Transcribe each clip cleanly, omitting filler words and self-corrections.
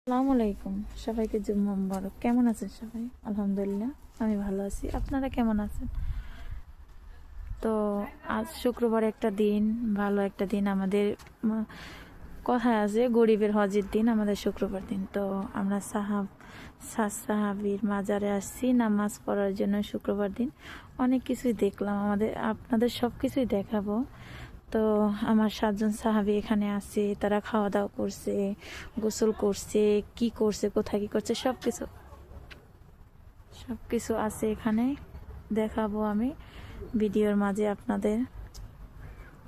আসসালামু আলাইকুম, সবাইকে জুম্মা মুবারক। কেমন আছেন সবাই? আলহামদুলিল্লাহ আমি ভালো আছি। আপনারা কেমন আছেন? তো আজ শুক্রবার একটা দিন, ভালো একটা দিন। আমাদের কথায় আছে গরিবের হজের দিন আমাদের শুক্রবার দিন। তো আমরা সাহাবীর মাজারে আসছি নামাজ পড়ার জন্য। শুক্রবার দিন অনেক কিছুই দেখলাম, আপনাদের সব কিছুই দেখাবো। তো আমার 7 জন সাহাবী এখানে আছে, তারা খাওয়া দাওয়া করছে, গোসল করছে, কি করছে, কোথায় কি করছে, সব কিছু আছে এখানে, দেখাবো আমি ভিডিওর মাঝে আপনাদের।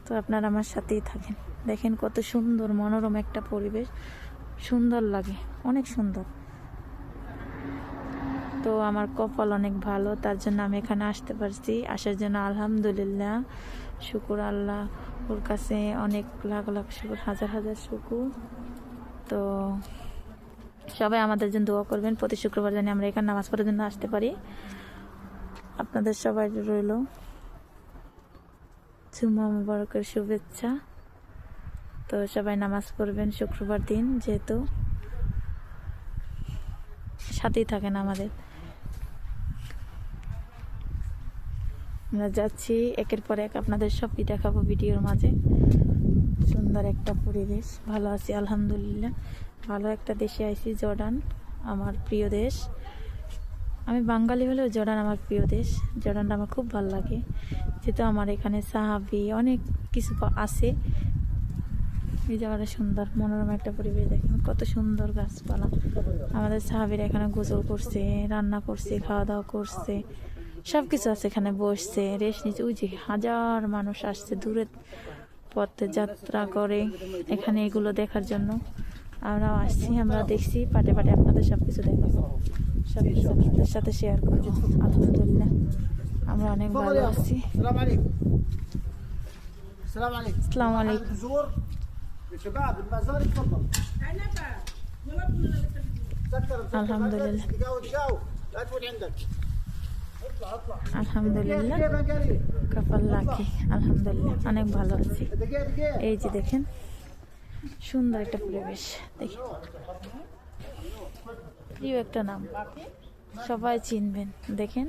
তো আপনারা আমার সাথেই থাকেন। দেখেন কত সুন্দর মনোরম একটা পরিবেশ, সুন্দর লাগে, অনেক সুন্দর। তো আমার কপাল অনেক ভালো, তার জন্য আমি এখানে আসতে পারছি। আসার জন্য আলহামদুলিল্লাহ, শুকুর আল্লাহ ওর কাছে, অনেক লাখ লাখ শুকুর, হাজার হাজার শুকুর। তো সবাই আমাদের জন্য দোয়া করবেন, প্রতি শুক্রবার জানি আমরা এখানে নামাজ পড়ার জন্য আসতে পারি। আপনাদের সবাই রইল জুম্মা মুবারকের শুভেচ্ছা। তো সবাই নামাজ পড়বেন শুক্রবার দিন, যেহেতু সাথেই থাকেন আমাদের। আমরা যাচ্ছি একের পর এক, আপনাদের সবই দেখাবো ভিডিওর মাঝে। সুন্দর একটা পরিবেশ, ভালো আছি আলহামদুলিল্লাহ। ভালো একটা দেশে আইছি, জর্ডান আমার প্রিয় দেশ। আমি বাঙালি হলেও জর্ডান আমার প্রিয় দেশ। জর্ডানটা আমার খুব ভালো লাগে, যেহেতু আমার এখানে সাহাবি অনেক কিছু আছে। এই জায়গাটা সুন্দর, মনোরম একটা পরিবেশ। দেখেন কত সুন্দর গাছপালা। আমাদের সাহাবিরা এখানে গোসল করছে, রান্না করছে, খাওয়া দাওয়া করছে, সব কিছু আছে এখানে, বসছে, রেস্ট নিচ্ছে। ওই যে হাজার মানুষ আসছে দূরের পথে যাত্রা করে এখানে এগুলো দেখার জন্য। আমরাও আসছি, আমরা দেখছি, পাটে পাটে আপনাদের সব কিছু দেখাবো, সব কিছু আপনাদের সাথে শেয়ার করবো। আলহামদুলিল্লাহ আমরা অনেক ভালো আছি। আসসালামু আলাইকুম। আলহামদুলিল্লাহ আলহামদুলিল্লাহ কপাল লাকি, আলহামদুলিল্লাহ অনেক ভালো আছি। এই যে দেখেন সুন্দর একটা পরিবেশ, দেখেন প্রিয় একটা নাম, সবাই চিনবেন। দেখেন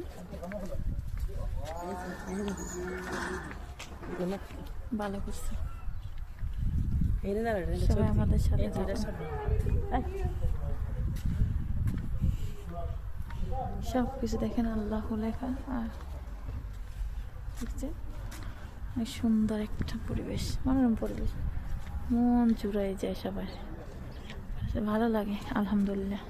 ভালো করছে, সবাই আমাদের সাথে সব কিছু দেখেন, আল্লাহ লেখা। আর দেখছেন অনেক সুন্দর একটা পরিবেশ, মনোরম পরিবেশ, মন জুড়াই যায় সবার, ভালো লাগে আলহামদুলিল্লাহ।